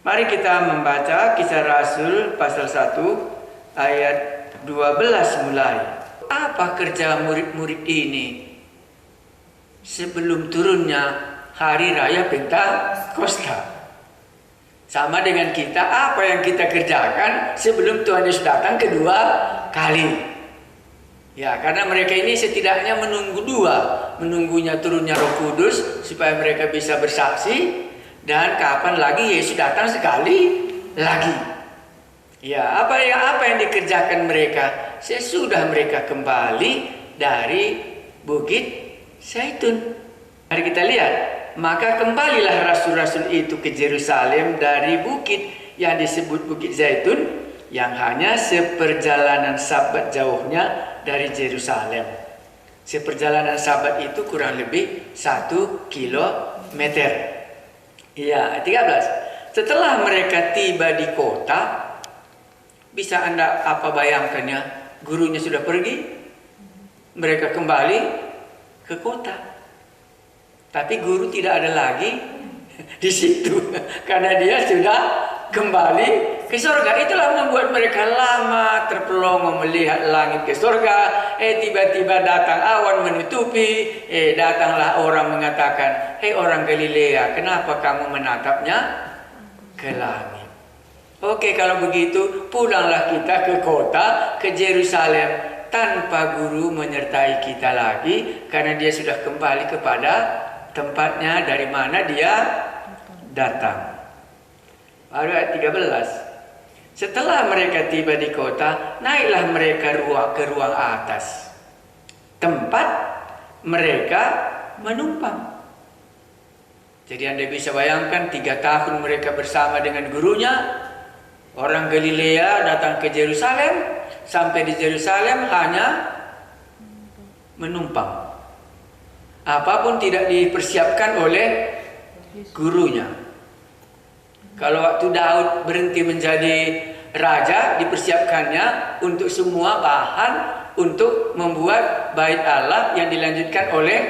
Mari kita membaca Kisah Rasul pasal 1 ayat 12 mulai. Apa kerja murid-murid ini sebelum turunnya hari raya Pentakosta? Sama dengan kita, apa yang kita kerjakan sebelum Tuhan Yesus datang kedua kali. Ya, karena mereka ini setidaknya menunggunya turunnya Roh Kudus supaya mereka bisa bersaksi, dan kapan lagi Yesus datang sekali lagi. Ya, apa yang dikerjakan mereka sesudah mereka kembali dari Bukit Zaitun. Mari kita lihat. Maka kembalilah rasul-rasul itu ke Yerusalem dari bukit yang disebut Bukit Zaitun, yang hanya seperjalanan Sabat jauhnya dari Yerusalem. Seperjalanan Sabat itu kurang lebih 1 kilometer. Iya, 13. Setelah mereka tiba di kota, bisa Anda apa bayangkannya? Gurunya sudah pergi, mereka kembali ke kota. Tapi guru tidak ada lagi di situ karena dia sudah kembali ke surga. Itulah membuat mereka lama terpelongo melihat langit ke surga. Tiba-tiba datang awan menutupi. Datanglah orang mengatakan, "Hei orang Galilea, kenapa kamu menatapnya ke langit?" Oke, kalau begitu pulanglah kita ke kota, ke Yerusalem, tanpa guru menyertai kita lagi, karena dia sudah kembali kepada tempatnya dari mana dia datang. Ayat 13. Setelah mereka tiba di kota, naiklah mereka ke ruang atas, tempat mereka menumpang. Jadi Anda bisa bayangkan 3 tahun mereka bersama dengan gurunya. Orang Galilea datang ke Yerusalem, sampai di Yerusalem hanya menumpang. Apapun tidak dipersiapkan oleh gurunya. Kalau waktu Daud berhenti menjadi raja, dipersiapkannya untuk semua bahan untuk membuat bait Allah yang dilanjutkan oleh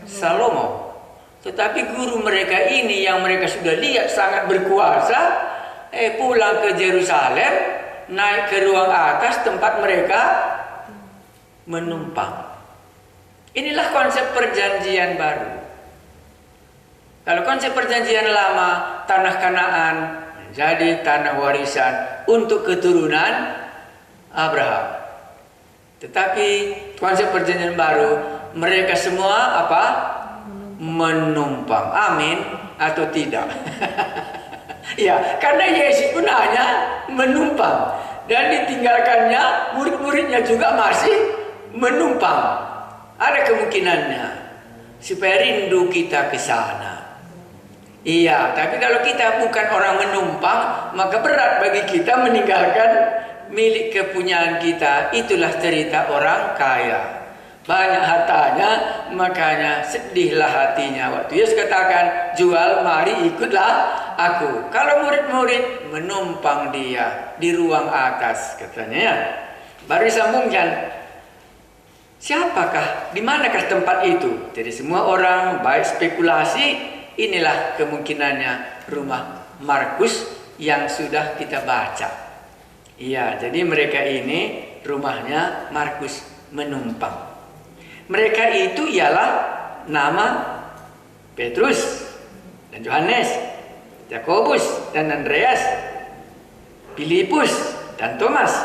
Salomo. Tetapi guru mereka ini yang mereka sudah lihat sangat berkuasa, pulang ke Yerusalem, naik ke ruang atas tempat mereka menumpang. Inilah konsep perjanjian baru. Kalau konsep perjanjian lama, tanah Kanaan menjadi tanah warisan untuk keturunan Abraham. Tetapi konsep perjanjian baru, mereka semua apa? Menumpang. Amin atau tidak? Ya, karena Yesus pun hanya menumpang, dan ditinggalkannya murid-muridnya juga masih menumpang. Ada kemungkinannya supaya rindu kita ke sana. Iya, tapi kalau kita bukan orang menumpang, maka berat bagi kita meninggalkan milik kepunyaan kita. Itulah cerita orang kaya. Banyak hartanya, makanya sedihlah hatinya. Waktu Yesus katakan, "Jual, mari ikutlah aku." Kalau murid-murid menumpang dia di ruang atas, katanya. Baru disambungkan. Siapakah, di manakah tempat itu? Jadi semua orang baik spekulasi, inilah kemungkinannya rumah Markus yang sudah kita baca. Iya, jadi mereka ini rumahnya Markus menumpang. Mereka itu ialah nama Petrus dan Yohanes, Yakobus dan Andreas, Filipus dan Thomas,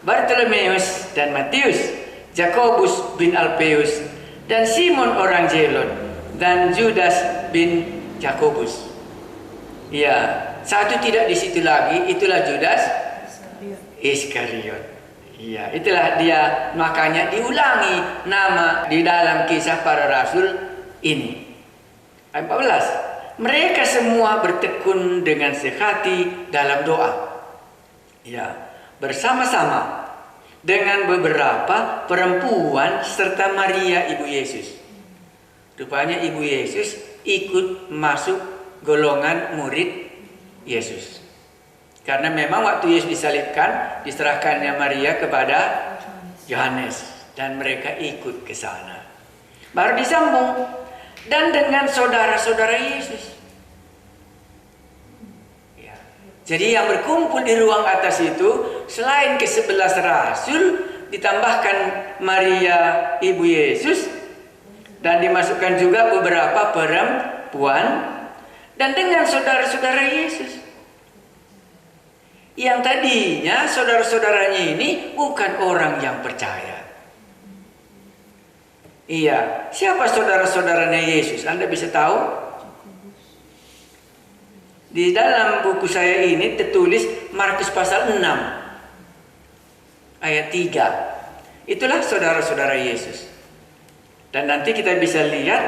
Bartolomeus dan Matius, Yakobus bin Alpeus, dan Simon orang Zelot, dan Judas bin Yakobus. Ya, satu tidak di situ lagi, itulah Judas Iskariot. Ya, itulah dia, makanya diulangi nama di dalam Kisah Para Rasul ini. Ayat 14. Mereka semua bertekun dengan sehati dalam doa. Ya, bersama-sama dengan beberapa perempuan serta Maria ibu Yesus. Rupanya ibu Yesus ikut masuk golongan murid Yesus. Karena memang waktu Yesus disalibkan, diserahkannya Maria kepada Yohanes, dan mereka ikut ke sana. Baru disambung, dan dengan saudara-saudara Yesus. Ya. Jadi yang berkumpul di ruang atas itu selain ke-11 rasul, ditambahkan Maria ibu Yesus, dan dimasukkan juga beberapa perempuan, dan dengan saudara-saudara Yesus. Yang tadinya saudara-saudaranya ini bukan orang yang percaya. Iya, siapa saudara-saudaranya Yesus? Anda bisa tahu? Di dalam buku saya ini tertulis Markus pasal 6 ayat 3. Itulah saudara-saudara Yesus. Dan nanti kita bisa lihat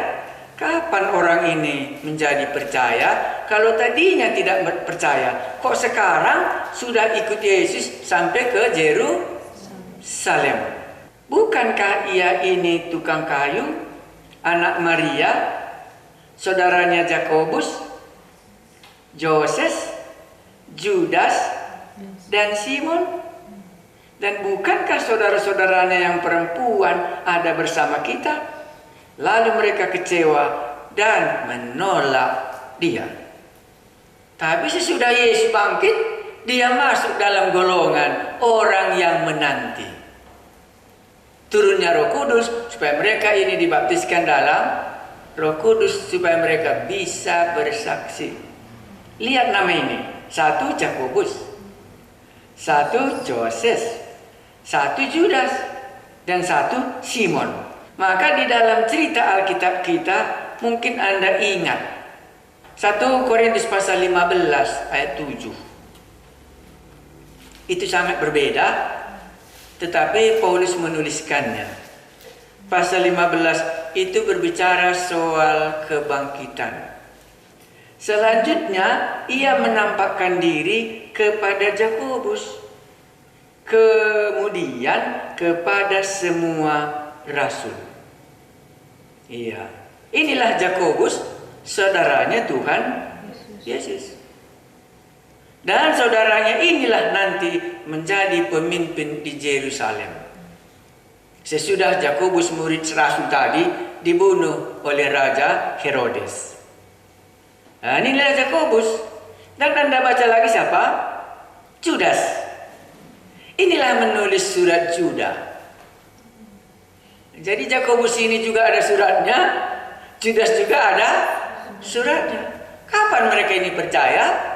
kapan orang ini menjadi percaya. Kalau tadinya tidak percaya, kok sekarang sudah ikut Yesus sampai ke Yerusalem. Bukankah ia ini tukang kayu, anak Maria, saudaranya Yakobus, Yoses, Judas, dan Simon? Dan bukankah saudara-saudaranya yang perempuan ada bersama kita? Lalu mereka kecewa dan menolak dia. Tapi sesudah Yesus bangkit, dia masuk dalam golongan orang yang menanti turunnya Roh Kudus, supaya mereka ini dibaptiskan dalam Roh Kudus, supaya mereka bisa bersaksi. Lihat nama ini, 1 Yakobus, 1 Yoses, 1 Judas, dan 1 Simon. Maka di dalam cerita Alkitab kita mungkin Anda ingat 1 Korintus pasal 15 ayat 7. Itu sangat berbeda, tetapi Paulus menuliskannya. Pasal 15 itu berbicara soal kebangkitan. Selanjutnya ia menampakkan diri kepada Yakobus, kemudian kepada semua rasul. Iya, inilah Yakobus, saudaranya Tuhan Yesus. Dan saudaranya inilah nanti menjadi pemimpin di Yerusalem. Sesudah Yakobus murid rasul tadi dibunuh oleh Raja Herodes. Nah, inilah Yakobus. Dan Anda baca lagi siapa? Judas. Inilah menulis surat Judas. Jadi Yakobus ini juga ada suratnya, Judas juga ada suratnya. Kapan mereka ini percaya?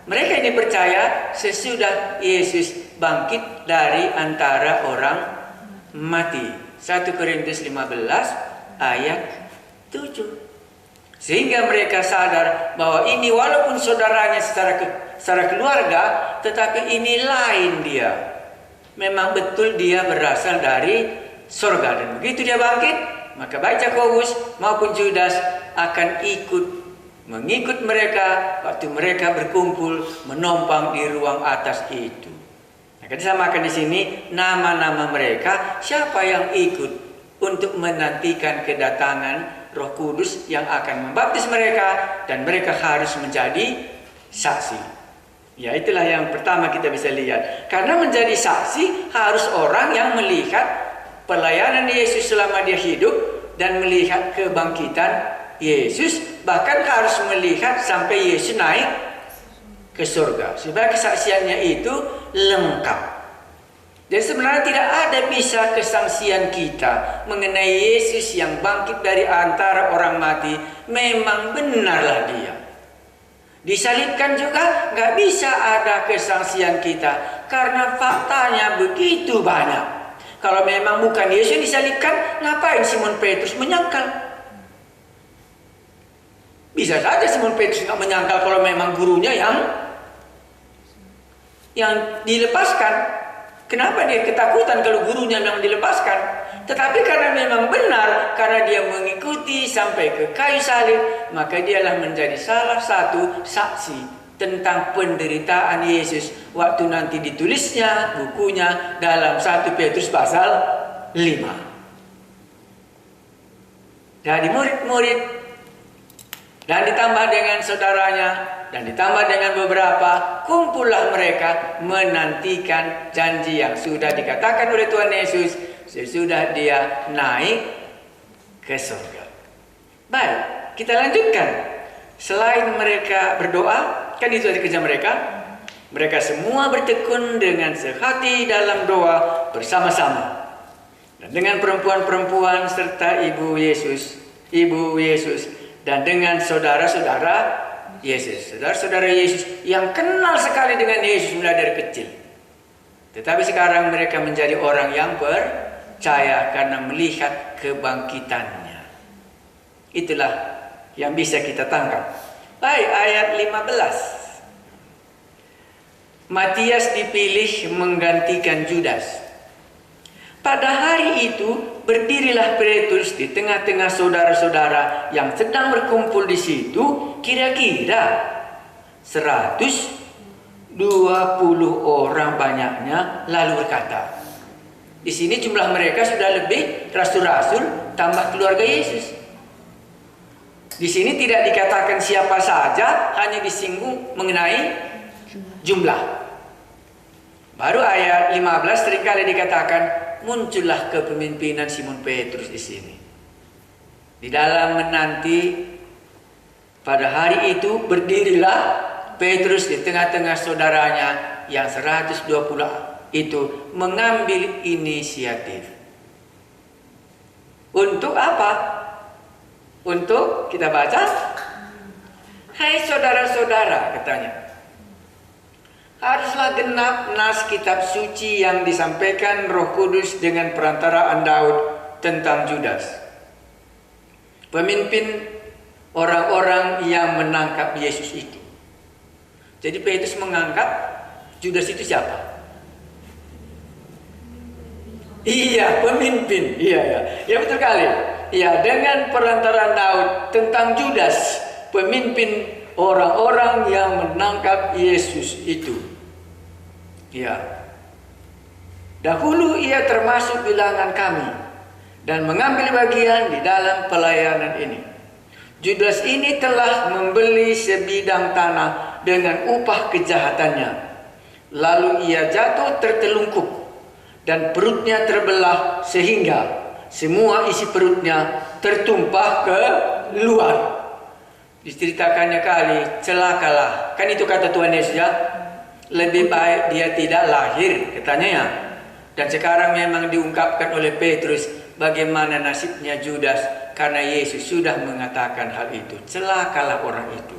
Mereka ini percaya sesudah Yesus bangkit dari antara orang mati. 1 Korintus 15 ayat 7. Sehingga mereka sadar bahwa ini walaupun saudaranya secara keluarga, tetapi ini lain dia. Memang betul dia berasal dari surga. Dan begitu dia bangkit, maka baik Yakobus maupun Judas akan mengikut mereka waktu mereka berkumpul menompang di ruang atas itu. Nah, disamakan di sini nama-nama mereka, siapa yang ikut untuk menantikan kedatangan Roh Kudus yang akan membaptis mereka, dan mereka harus menjadi saksi. Ya, itulah yang pertama kita bisa lihat. Karena menjadi saksi harus orang yang melihat pelayanan Yesus selama dia hidup dan melihat kebangkitan Yesus, bahkan harus melihat sampai Yesus naik ke surga, supaya kesaksiannya itu lengkap. Dan sebenarnya tidak ada bisa kesaksian kita mengenai Yesus yang bangkit dari antara orang mati. Memang benarlah dia disalibkan juga, nggak bisa ada kesaksian kita karena faktanya begitu banyak. Kalau memang bukan Yesus yang disalibkan, ngapain Simon Petrus menyangkal? Bisa saja Simon Petrus nggak menyangkal kalau memang gurunya yang dilepaskan. Kenapa dia ketakutan kalau gurunya memang dilepaskan? Tetapi karena memang benar, karena dia mengikuti sampai ke kayu salib, maka dialah menjadi salah satu saksi tentang penderitaan Yesus waktu nanti ditulisnya bukunya dalam 1 Petrus pasal 5. Jadi murid-murid, dan ditambah dengan saudaranya, dan ditambah dengan beberapa, kumpullah mereka menantikan janji yang sudah dikatakan oleh Tuhan Yesus sesudah dia naik ke surga. Baik, kita lanjutkan. Selain mereka berdoa, kan itu ada kerja mereka. Mereka semua bertekun dengan sehati dalam doa bersama-sama. Dan dengan perempuan-perempuan serta ibu Yesus, dan dengan saudara-saudara Yesus. Saudara-saudara Yesus yang kenal sekali dengan Yesus mulai dari kecil. Tetapi sekarang mereka menjadi orang yang percaya karena melihat kebangkitannya. Itulah yang bisa kita tangkap. Baik, ayat 15. Matias dipilih menggantikan Judas. Pada hari itu berdirilah Petrus di tengah-tengah saudara-saudara yang sedang berkumpul di situ, kira-kira 120 orang banyaknya, lalu berkata. Di sini jumlah mereka sudah lebih rasul-rasul tambah keluarga Yesus. Di sini tidak dikatakan siapa saja, hanya disinggung mengenai jumlah. Baru ayat 15 seringkali dikatakan muncullah kepemimpinan Simon Petrus di sini. Di dalam menanti pada hari itu berdirilah Petrus di tengah-tengah saudaranya yang 120 itu mengambil inisiatif. Untuk apa? Untuk kita baca. Hai saudara-saudara, katanya, haruslah genap nas kitab suci yang disampaikan Roh Kudus dengan perantaraan Daud tentang Judas, pemimpin orang-orang yang menangkap Yesus itu. Jadi Petrus menganggap Judas itu siapa? Iya, pemimpin. Iya, betul kali. Iya, dengan perantaraan Daud tentang Judas, pemimpin orang-orang yang menangkap Yesus itu. Ya. Dahulu ia termasuk bilangan kami dan mengambil bagian di dalam pelayanan ini. Judas ini telah membeli sebidang tanah dengan upah kejahatannya. Lalu ia jatuh tertelungkup dan perutnya terbelah sehingga semua isi perutnya tertumpah ke luar. Diceritakannya kali, celakalah. Kan itu kata Tuhan Yesus ya. Lebih baik dia tidak lahir, katanya ya. Dan sekarang memang diungkapkan oleh Petrus bagaimana nasibnya Judas, karena Yesus sudah mengatakan hal itu. Celakalah orang itu.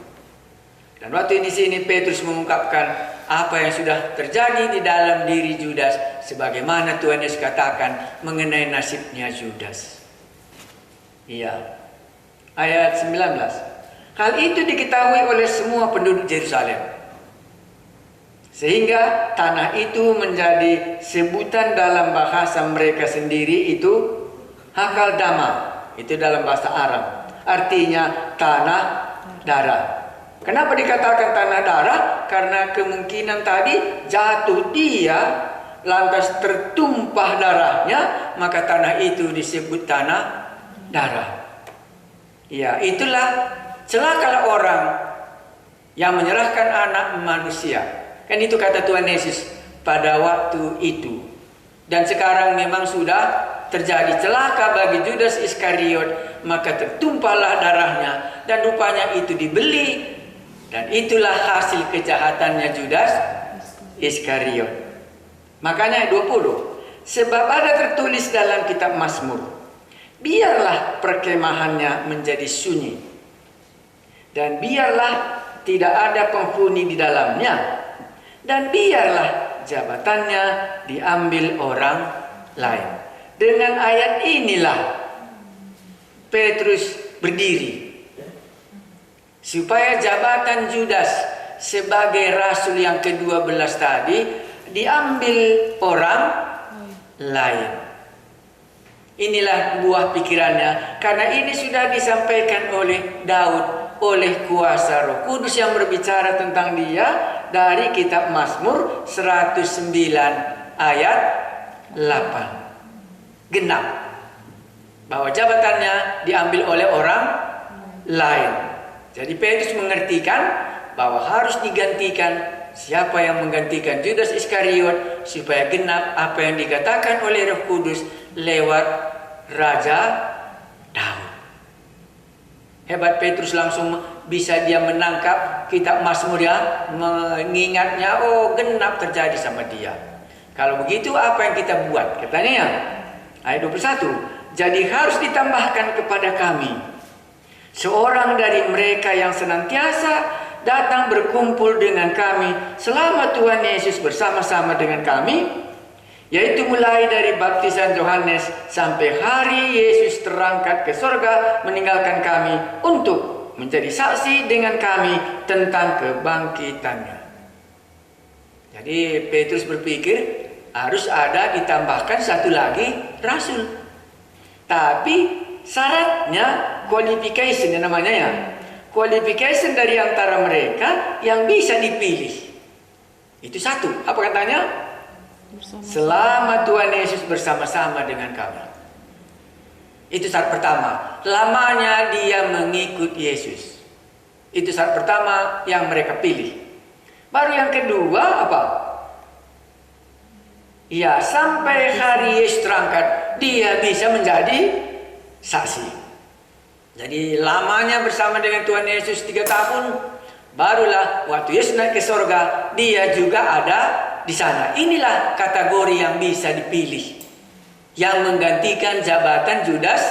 Dan waktu di sini Petrus mengungkapkan apa yang sudah terjadi di dalam diri Judas, sebagaimana Tuhan Yesus katakan mengenai nasibnya Judas. Iya. Ayat 19. Hal itu diketahui oleh semua penduduk Yerusalem, sehingga tanah itu menjadi sebutan dalam bahasa mereka sendiri, itu Hakaldama, itu dalam bahasa Arab, artinya tanah darah. Kenapa dikatakan tanah darah? Karena kemungkinan tadi jatuh dia, lantas tertumpah darahnya, maka tanah itu disebut tanah darah. Ya, itulah celakalah orang yang menyerahkan anak manusia. Kan itu kata Tuhan Yesus pada waktu itu. Dan sekarang memang sudah terjadi celaka bagi Judas Iskariot, maka tertumpahlah darahnya dan rupanya itu dibeli. Dan itulah hasil kejahatannya Judas Iskariot. Makanya ayat 20, sebab ada tertulis dalam kitab Mazmur, biarlah perkemahannya menjadi sunyi, dan biarlah tidak ada penghuni di dalamnya, dan biarlah jabatannya diambil orang lain. Dengan ayat inilah Petrus berdiri supaya jabatan Judas sebagai rasul yang ke-12 tadi diambil orang lain. Inilah buah pikirannya, karena ini sudah disampaikan oleh Daud oleh kuasa Roh Kudus yang berbicara tentang dia dari kitab Mazmur 109 ayat 8. Genap bahwa jabatannya diambil oleh orang lain. Jadi Petrus mengertikan bahwa harus digantikan. Siapa yang menggantikan Judas Iskariot supaya genap apa yang dikatakan oleh Roh Kudus lewat Raja Daud. Hebat, Petrus langsung bisa dia menangkap kitab Mazmur ya, mengingatnya, oh genap terjadi sama dia. Kalau begitu apa yang kita buat? Katanya ya, ayat 21. Jadi harus ditambahkan kepada kami seorang dari mereka yang senantiasa datang berkumpul dengan kami selama Tuhan Yesus bersama-sama dengan kami, yaitu mulai dari baptisan Yohanes sampai hari Yesus terangkat ke surga meninggalkan kami untuk menjadi saksi dengan kami tentang kebangkitannya. Jadi Petrus berpikir harus ada ditambahkan satu lagi rasul. Tapi syaratnya qualification namanya ya. Qualification dari antara mereka yang bisa dipilih. Itu satu. Apa katanya? Selama Tuhan Yesus bersama-sama dengan kami. Itu syarat pertama. Lamanya dia mengikut Yesus. Itu syarat pertama yang mereka pilih. Baru yang kedua apa? Ya, sampai hari Yesus terangkat, dia bisa menjadi saksi. Jadi lamanya bersama dengan Tuhan Yesus 3 tahun, barulah waktu Yesus naik ke surga, dia juga ada di sana. Inilah kategori yang bisa dipilih, yang menggantikan jabatan Judas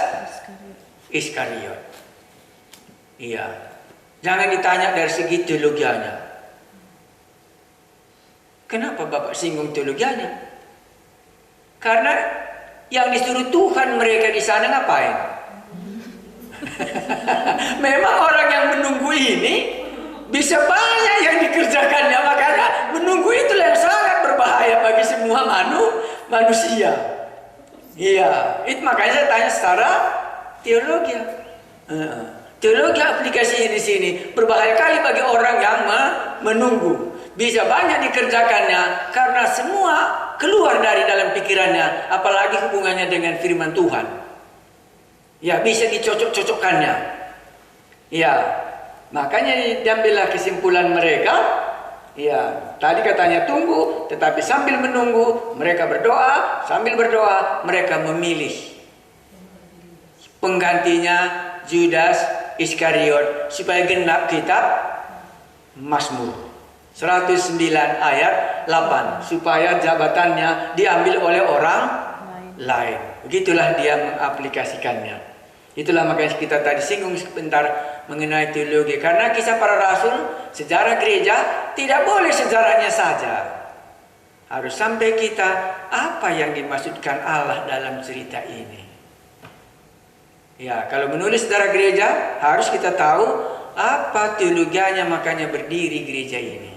Iskariot. Iya, jangan ditanya dari segi teologianya. Kenapa Bapak singgung teologianya? Karena yang disuruh Tuhan mereka di sana ngapain? Memang orang yang menunggu ini bisa banyak yang dikerjakannya, makanya menunggu itulah yang sangat berbahaya bagi semua manusia. Iya, itu makanya saya tanya secara teologi. Teologi aplikasinya di sini berbahaya kali bagi orang yang menunggu. Bisa banyak dikerjakannya karena semua keluar dari dalam pikirannya, apalagi hubungannya dengan firman Tuhan. Ya, bisa dicocok-cocokkannya. Ya, makanya diambillah kesimpulan mereka. Ya, tadi katanya tunggu, tetapi sambil menunggu mereka berdoa, sambil berdoa mereka memilih penggantinya Judas Iskariot supaya genap kitab Mazmur 109 ayat 8, supaya jabatannya diambil oleh orang lain. Begitulah dia mengaplikasikannya. Itulah makanya kita tadi singgung sebentar mengenai teologi. Karena kisah para rasul, sejarah gereja tidak boleh sejarahnya saja. Harus sampai kita apa yang dimaksudkan Allah dalam cerita ini. Ya, kalau menulis sejarah gereja harus kita tahu apa teologianya, makanya berdiri gereja ini.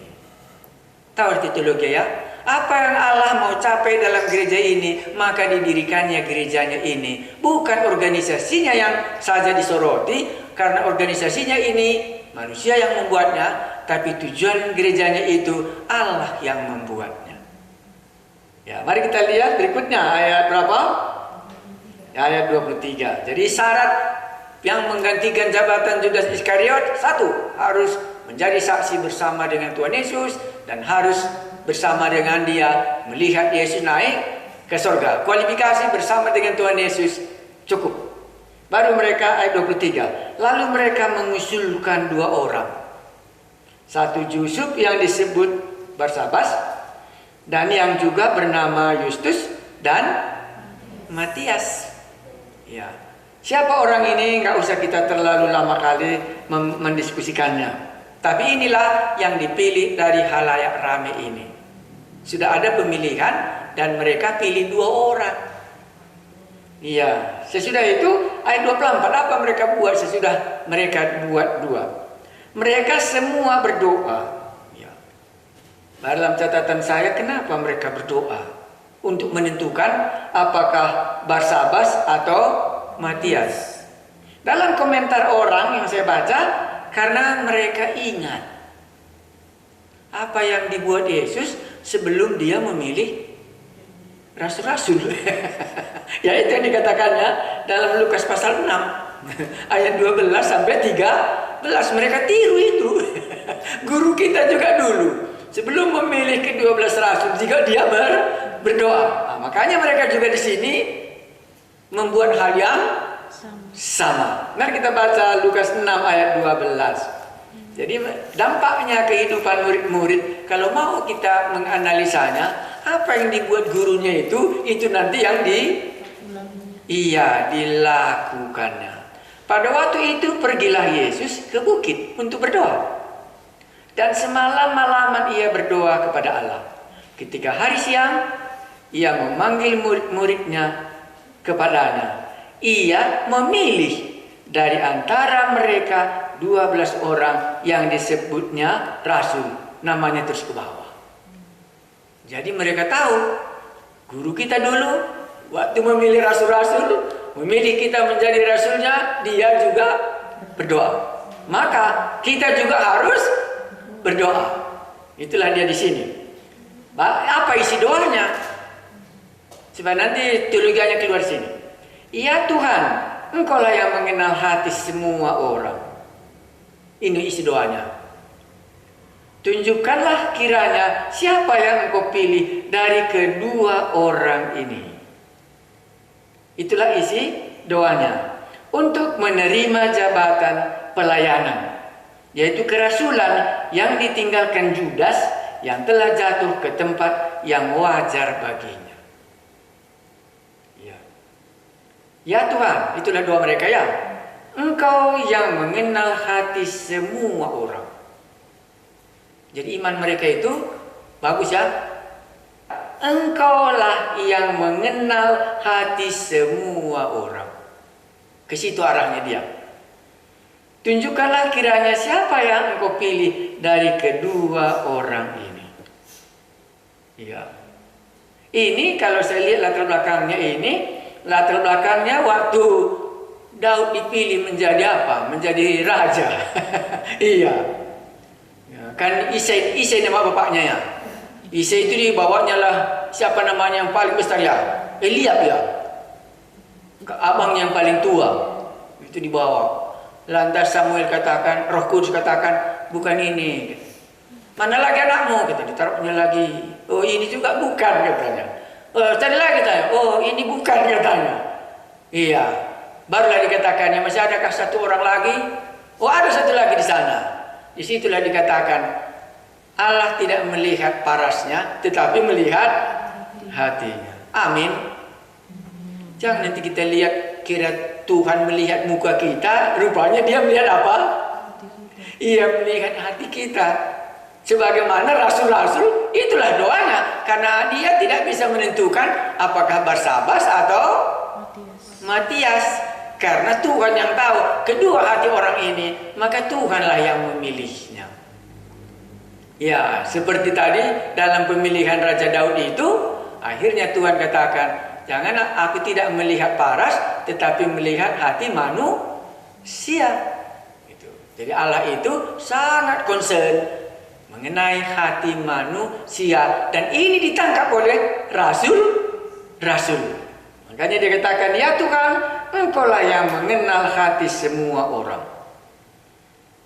Tahu arti teologi ya? Apa yang Allah mau capai dalam gereja ini, maka didirikannya gerejanya ini. Bukan organisasinya yang saja disoroti, karena organisasinya ini manusia yang membuatnya, tapi tujuan gerejanya itu Allah yang membuatnya. Ya, mari kita lihat berikutnya ayat berapa? Ayat 23. Jadi syarat yang menggantikan jabatan Judas Iskariot, satu, harus menjadi saksi bersama dengan Tuhan Yesus dan harus bersama dengan dia melihat Yesus naik ke surga. Kualifikasi bersama dengan Tuhan Yesus cukup. Baru mereka ayat 23. Lalu mereka mengusulkan 2 orang. Satu Yusuf yang disebut Barsabas, dan yang juga bernama Justus dan Matias. Ya. Siapa orang ini? Nggak usah kita terlalu lama kali mendiskusikannya. Tapi inilah yang dipilih dari halayak ramai ini. Sudah ada pemilihan dan mereka pilih 2 orang. Iya, sesudah itu ayat 24 apa mereka buat sesudah mereka buat 2? Mereka semua berdoa. Ya. Dalam catatan saya, kenapa mereka berdoa? Untuk menentukan apakah Barsabas atau Matias. Dalam komentar orang yang saya baca, karena mereka ingat apa yang dibuat Yesus sebelum dia memilih rasul-rasul. Ya, itu yang dikatakannya dalam Lukas pasal 6 ayat 12 sampai 13. Mereka tiru itu. Guru kita juga dulu sebelum memilih ke-12 rasul jika dia berdoa. Nah, makanya mereka juga di sini membuat hal yang sama. Mari kita baca Lukas 6 ayat 12. Jadi dampaknya kehidupan murid-murid, kalau mau kita menganalisanya, apa yang dibuat gurunya itu nanti yang dilakukannya. Pada waktu itu pergilah Yesus ke bukit untuk berdoa. Dan semalam-malaman ia berdoa kepada Allah. Ketika hari siang, ia memanggil murid-muridnya kepadanya. Ia memilih dari antara mereka 12 orang yang disebutnya rasul. Namanya terus ke bawah. Jadi mereka tahu, guru kita dulu waktu memilih rasul-rasul, memilih kita menjadi rasulnya, dia juga berdoa. Maka kita juga harus berdoa. Itulah dia di sini. Apa isi doanya? Supaya nanti teologianya keluar sini. Ya Tuhan, Engkaulah yang mengenal hati semua orang. Ini isi doanya. Tunjukkanlah kiranya siapa yang Engkau pilih dari kedua orang ini. Itulah isi doanya. Untuk menerima jabatan pelayanan, yaitu kerasulan yang ditinggalkan Judas yang telah jatuh ke tempat yang wajar baginya. Ya Tuhan, itulah doa mereka ya. Engkau yang mengenal hati semua orang. Jadi iman mereka itu bagus ya. Engkaulah yang mengenal hati semua orang. Ke situ arahnya dia. Tunjukkanlah kiranya siapa yang Engkau pilih dari kedua orang ini. Iya. Ini kalau saya lihat latar belakangnya ini, latar belakangnya waktu Daud dipilih menjadi apa? Menjadi raja. Iya. Ya, kan Isai nama bapaknya ya. Isai itu dibawanya lah siapa namanya yang paling besar ya? Eliab ya. Abang yang paling tua. Itu dibawa. Lantas Samuel katakan, Roh Kudus katakan, bukan ini. Mana lagi anakmu? Kita ditaruhnya lagi. Oh ini juga bukan katanya. Tadi lagi tanya, oh ini bukan katanya. Iya. Barulah dikatakannya masih adakah satu orang lagi? Oh ada satu lagi di sana. Disitulah dikatakan Allah tidak melihat parasnya, tetapi melihat hatinya. Amin. Jangan nanti kita lihat kira Tuhan melihat muka kita, rupanya dia melihat apa? Ia melihat hati kita. Sebagaimana rasul-rasul, itulah doanya. Karena dia tidak bisa menentukan apakah Barsabas atau Matias. Karena Tuhan yang tahu kedua hati orang ini, maka Tuhanlah yang memilihnya. Ya, seperti tadi dalam pemilihan Raja Daud itu, akhirnya Tuhan katakan, jangan aku tidak melihat paras, tetapi melihat hati manusia. Jadi Allah itu sangat concern mengenai hati manusia, dan ini ditangkap oleh rasul. Makanya dia katakan, ya Tuhan, Engkaulah yang mengenal hati semua orang.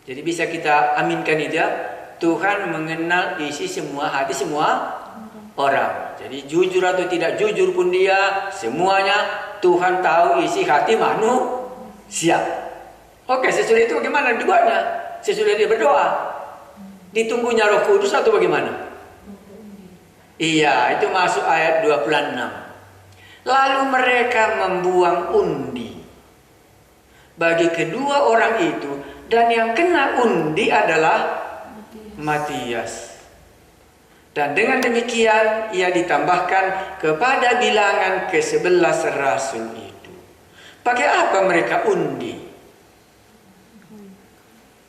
Jadi bisa kita aminkan itu ya, Tuhan mengenal isi semua hati semua orang. Jadi jujur atau tidak jujur pun dia, semuanya Tuhan tahu isi hati manusia. Oke, sesudah itu bagaimana doanya? Sesudah dia berdoa, ditunggunya Roh Kudus atau bagaimana? Iya, itu masuk ayat 26. Lalu mereka membuang undi bagi kedua orang itu, dan yang kena undi adalah Matias. Dan dengan demikian ia ditambahkan kepada bilangan ke-11 rasul itu. Pakai apa mereka undi?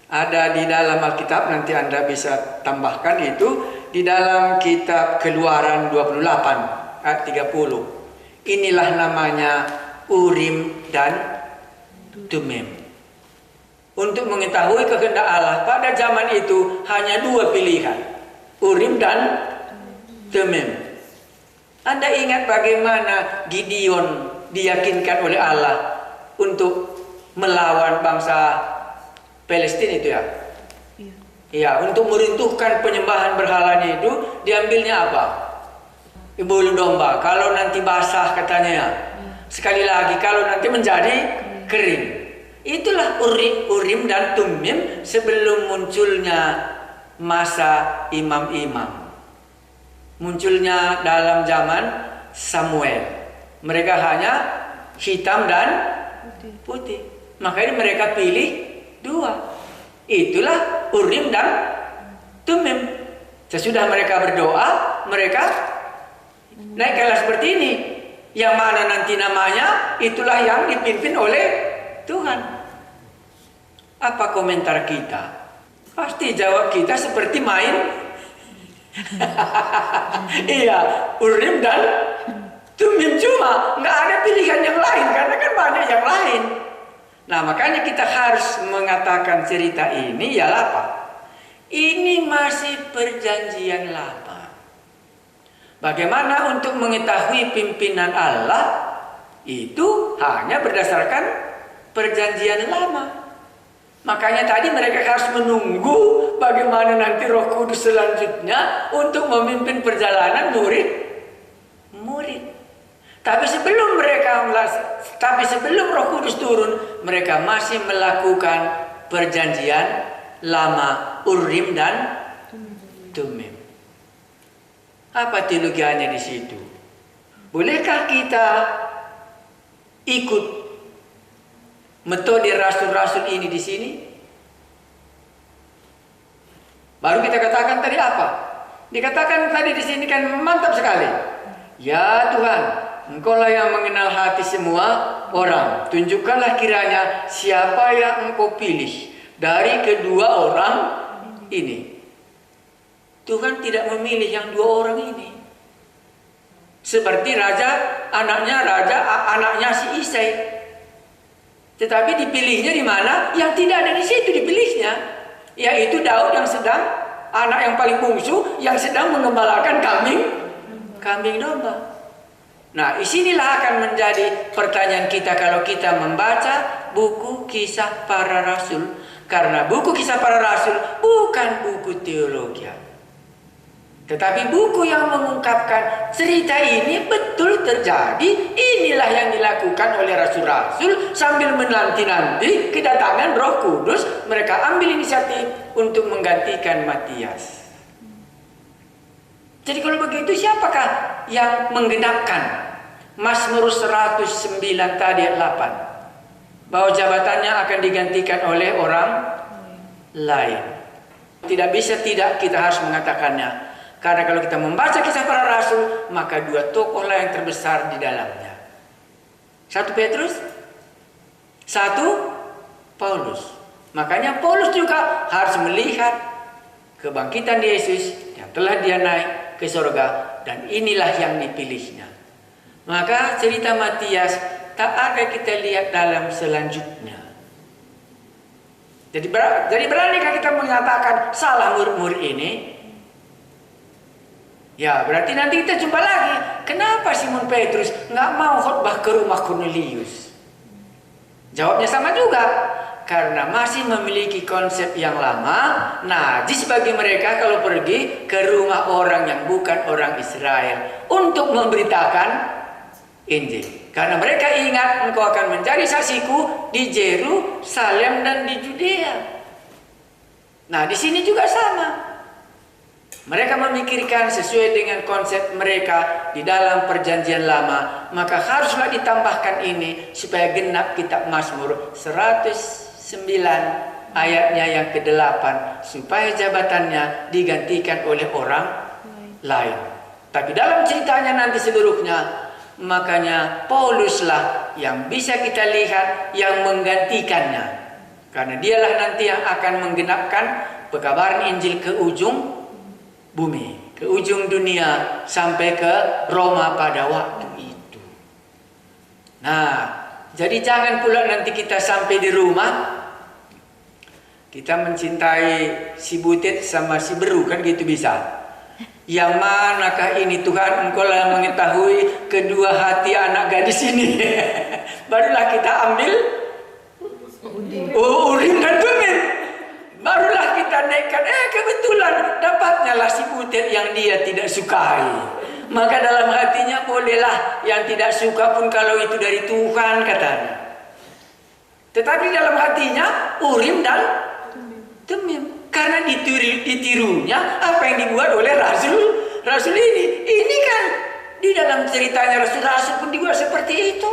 Ada di dalam Alkitab, nanti Anda bisa tambahkan itu di dalam kitab Keluaran 28 ayat 30. Inilah namanya Urim dan Tumim. Untuk mengetahui kehendak Allah pada zaman itu hanya dua pilihan, Urim dan Tumim. Anda ingat bagaimana Gideon diyakinkan oleh Allah untuk melawan bangsa Palestina itu ya? Iya, untuk meruntuhkan penyembahan berhalanya itu diambilnya apa? Bulu domba. Kalau nanti basah katanya ya. Sekali lagi kalau nanti menjadi kering. Itulah Urim dan Tumim sebelum munculnya masa imam-imam. Munculnya dalam zaman Samuel. Mereka hanya hitam dan putih. Makanya mereka pilih dua. Itulah Urim dan Tumim. Sesudah mereka berdoa, mereka naik kelas seperti ini. Yang mana nanti namanya, itulah yang dipimpin oleh Tuhan. Apa komentar kita? Pasti jawab kita seperti main. Iya, Urim dan Tumim, cuma nggak ada pilihan yang lain karena kan banyak yang lain. Nah, makanya kita harus mengatakan cerita ini ialah apa? Ini masih perjanjian lama. Bagaimana untuk mengetahui pimpinan Allah? Itu hanya berdasarkan perjanjian lama. Makanya tadi mereka harus menunggu bagaimana nanti Roh Kudus selanjutnya untuk memimpin perjalanan murid. Tapi sebelum Roh Kudus turun, mereka masih melakukan perjanjian lama, Urim dan Tumim. Apa teologianya di situ? Bolehkah kita ikut metode rasul-rasul ini di sini? Baru kita katakan tadi apa? Dikatakan tadi di sini kan mantap sekali. Ya Tuhan, Engkaulah yang mengenal hati semua orang. Tunjukkanlah kiranya siapa yang Engkau pilih dari kedua orang ini. Tuhan tidak memilih yang dua orang ini. Seperti anaknya si Isai. Tetapi dipilihnya di mana? Yang tidak ada di situ dipilihnya. Yaitu Daud yang sedang, anak yang paling bungsu, yang sedang mengembalakan kambing domba. Nah, disinilah akan menjadi pertanyaan kita kalau kita membaca buku Kisah Para Rasul. Karena buku Kisah Para Rasul bukan buku teologi, tetapi buku yang mengungkapkan cerita ini betul terjadi. Inilah yang dilakukan oleh rasul-rasul sambil menanti-nanti kedatangan Roh Kudus. Mereka ambil inisiatif untuk menggantikan Matias. Jadi kalau begitu siapakah yang menggenapkan Mazmur 109 tadi ayat 8? Bahwa jabatannya akan digantikan oleh orang lain. Tidak bisa tidak kita harus mengatakannya. Karena kalau kita membaca Kisah Para Rasul, maka dua tokohlah yang terbesar di dalamnya. 1 Petrus, 1 Paulus. Makanya Paulus juga harus melihat kebangkitan Yesus yang telah dia naik ke surga, dan inilah yang dipilihnya. Maka cerita Matias tak ada kita lihat dalam selanjutnya. Jadi beranikah kita mengatakan salah murid-murid ini? Ya, berarti nanti kita jumpa lagi. Kenapa Simon Petrus nggak mau khotbah ke rumah Cornelius? Jawabnya sama juga. Karena masih memiliki konsep yang lama, najis bagi mereka kalau pergi ke rumah orang yang bukan orang Israel untuk memberitakan Injil. Karena mereka ingat engkau akan menjadi saksiku di Yerusalem dan di Judea. Nah, di sini juga sama. Mereka memikirkan sesuai dengan konsep mereka di dalam perjanjian lama. Maka haruslah ditambahkan ini supaya genap kitab Mazmur 109 ayatnya yang ke-8. Supaya jabatannya digantikan oleh orang lain. Tapi dalam ceritanya nanti seluruhnya, makanya Pauluslah yang bisa kita lihat yang menggantikannya. Karena dialah nanti yang akan menggenapkan pekabaran Injil ke ujung bumi, ke ujung dunia, sampai ke Roma pada waktu itu. Nah, jadi jangan pula nanti kita sampai di rumah kita mencintai si butet sama si beru, kan gitu bisa. Yang manakah ini Tuhan, engkau lah mengetahui kedua hati anak gadis ini. Barulah kita ambil Urim dan Tumim. Barulah kita naikkan, kebetulan dapatnya lah si butet yang dia tidak sukai. Maka dalam hatinya bolehlah yang tidak suka pun kalau itu dari Tuhan katanya. Tetapi dalam hatinya Urim dan Tumim. Karena ditirunya apa yang dibuat oleh Rasul ini. Ini kan di dalam ceritanya Rasul pun dibuat seperti itu.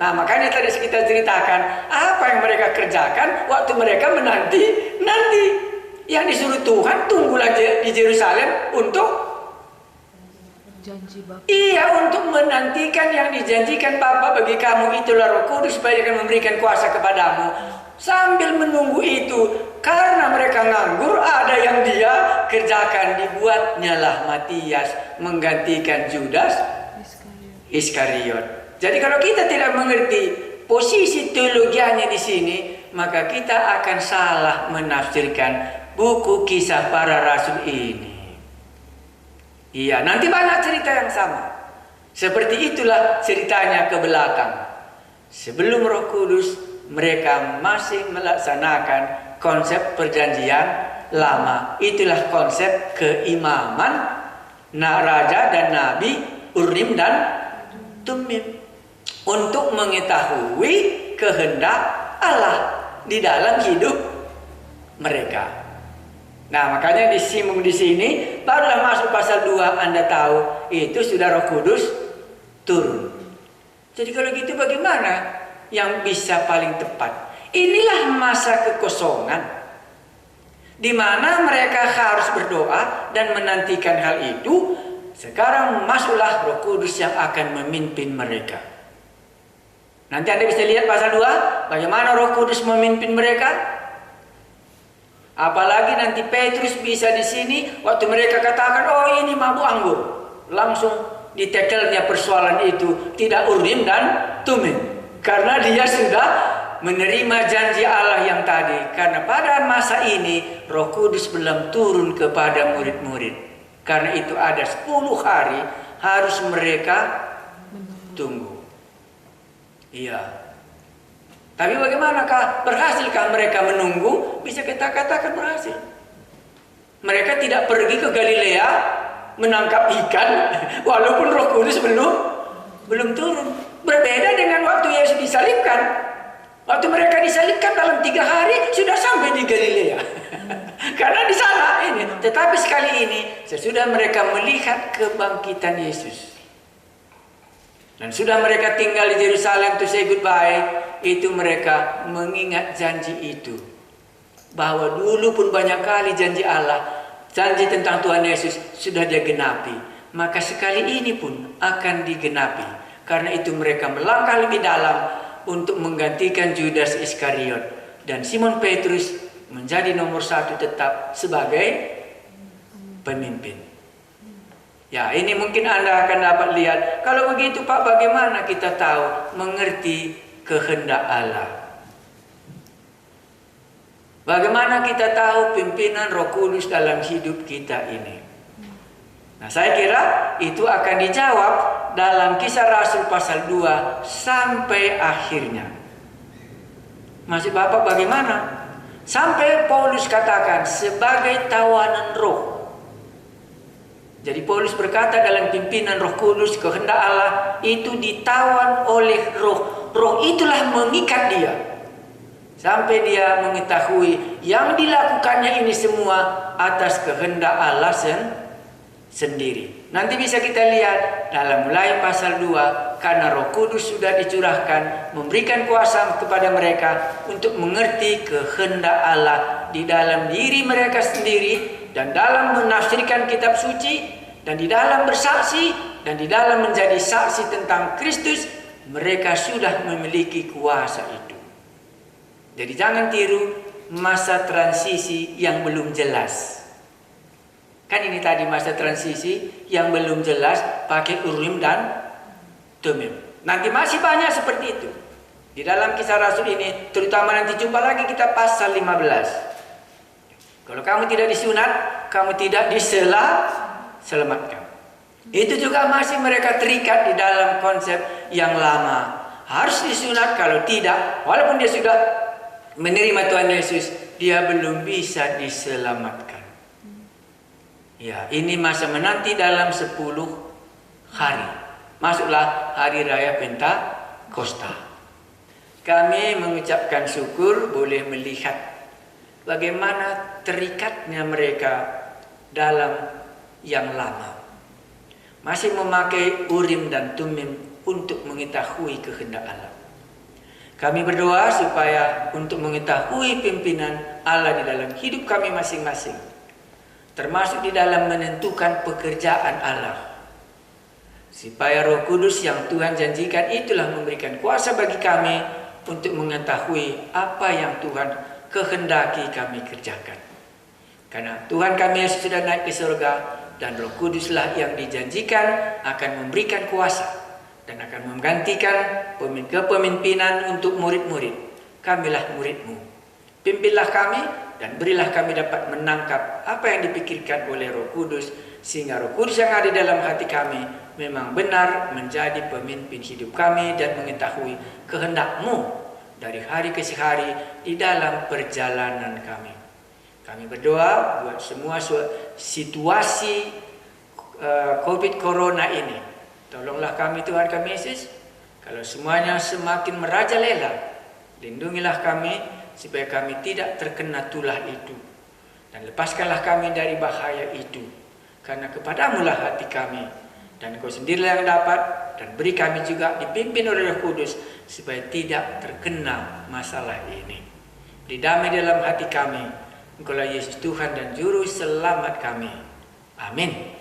Nah, makanya tadi kita ceritakan apa yang mereka kerjakan waktu mereka menanti. Yang disuruh Tuhan, tunggulah di Yerusalem untuk janji Bapa. Iya, untuk menantikan yang dijanjikan Bapa bagi kamu, itulah Roh Kudus supaya akan memberikan kuasa kepadamu. Sambil menunggu itu, karena mereka nganggur, ada yang dia kerjakan, dibuatnya lah Matias menggantikan Judas Iskariot. Jadi kalau kita tidak mengerti posisi teologianya di sini, maka kita akan salah menafsirkan buku Kisah Para Rasul ini. Iya, nanti banyak cerita yang sama. Seperti itulah ceritanya ke belakang. Sebelum Roh Kudus, mereka masih melaksanakan konsep perjanjian lama. Itulah konsep keimaman raja dan nabi, Urim dan Tumim, untuk mengetahui kehendak Allah di dalam hidup mereka. Nah, makanya disinggung di sini, barulah masuk pasal 2, Anda tahu itu sudah Roh Kudus turun. Jadi kalau gitu bagaimana yang bisa paling tepat? Inilah masa kekosongan di mana mereka harus berdoa dan menantikan hal itu. Sekarang masuklah Roh Kudus yang akan memimpin mereka. Nanti Anda bisa lihat pasal 2, bagaimana Roh Kudus memimpin mereka. Apalagi nanti Petrus bisa di sini waktu mereka katakan, oh ini mabuk anggur, langsung ditekelnya persoalan itu, tidak Urim dan Tumim, karena dia sudah menerima janji Allah yang tadi. Karena pada masa ini Roh Kudus belum turun kepada murid-murid, karena itu ada 10 hari harus mereka tunggu. Iya. Tapi bagaimanakah? Berhasilkah mereka menunggu? Bisa kita katakan berhasil. Mereka tidak pergi ke Galilea menangkap ikan, walaupun Roh Kudus belum turun. Berbeda dengan waktu Yesus disalibkan. Waktu mereka disalibkan dalam 3 hari sudah sampai di Galilea. Karena di sana ini. Tetapi sekali ini sesudah mereka melihat kebangkitan Yesus, dan sudah mereka tinggal di Yerusalem to say goodbye, itu mereka mengingat janji itu. Bahwa dulu pun banyak kali janji Allah, janji tentang Tuhan Yesus sudah dia genapi. Maka sekali ini pun akan digenapi. Karena itu mereka melangkah lebih dalam untuk menggantikan Judas Iskariot. Dan Simon Petrus menjadi nomor 1 tetap sebagai pemimpin. Ya, ini mungkin Anda akan dapat lihat. Kalau begitu Pak, bagaimana kita tahu mengerti kehendak Allah? Bagaimana kita tahu pimpinan Roh Kudus dalam hidup kita ini? Nah, saya kira itu akan dijawab dalam Kisah Rasul pasal 2 sampai akhirnya. Masih Bapak bagaimana? Sampai Paulus katakan sebagai tawanan roh. Jadi Paulus berkata dalam pimpinan Roh Kudus, kehendak Allah itu ditawan oleh roh. Roh itulah mengikat dia. Sampai dia mengetahui yang dilakukannya ini semua atas kehendak Allah sendiri. Nanti bisa kita lihat dalam mulai pasal 2, karena Roh Kudus sudah dicurahkan, memberikan kuasa kepada mereka untuk mengerti kehendak Allah di dalam diri mereka sendiri, dan dalam menafsirkan kitab suci, dan di dalam bersaksi, dan di dalam menjadi saksi tentang Kristus. Mereka sudah memiliki kuasa itu. Jadi jangan tiru masa transisi yang belum jelas. Kan ini tadi masa transisi yang belum jelas pakai Urim dan Tumim. Nanti masih banyak seperti itu di dalam Kisah Rasul ini, terutama nanti jumpa lagi kita pasal 15. Kalau kamu tidak disunat, kamu tidak diselamatkan. Itu juga masih mereka terikat di dalam konsep yang lama. Harus disunat, kalau tidak, walaupun dia sudah menerima Tuhan Yesus, dia belum bisa diselamatkan. Ya, ini masa menanti dalam 10 hari. Masuklah hari raya Pentakosta. kami mengucapkan syukur boleh melihat bagaimana terikatnya mereka dalam yang lama. Masih memakai Urim dan Tumim untuk mengetahui kehendak Allah. Kami berdoa supaya untuk mengetahui pimpinan Allah di dalam hidup kami masing-masing, termasuk di dalam menentukan pekerjaan Allah, supaya Roh Kudus yang Tuhan janjikan itulah memberikan kuasa bagi kami untuk mengetahui apa yang Tuhan kehendaki kami kerjakan. Karena Tuhan kami Yesus sudah naik ke surga, dan Roh Kuduslah yang dijanjikan akan memberikan kuasa dan akan menggantikan kepemimpinan untuk murid-murid. Kamilah murid-Mu. Pimpinlah kami dan berilah kami dapat menangkap apa yang dipikirkan oleh Roh Kudus, sehingga Roh Kudus yang ada dalam hati kami memang benar menjadi pemimpin hidup kami dan mengetahui kehendak-Mu dari hari ke hari di dalam perjalanan kami. Kami berdoa buat semua situasi COVID Corona ini. Tolonglah kami Tuhan kami Yesus. Kalau semuanya semakin merajalela, lindungilah kami supaya kami tidak terkena tulah itu. Dan lepaskanlah kami dari bahaya itu. Karena kepadamu-lah hati kami. Dan Engkau sendirilah yang dapat, dan beri kami juga dipimpin oleh Roh Kudus supaya tidak terkena masalah ini. Beri damai dalam hati kami. Engkaulah Yesus Tuhan dan Juru Selamat kami. Amin.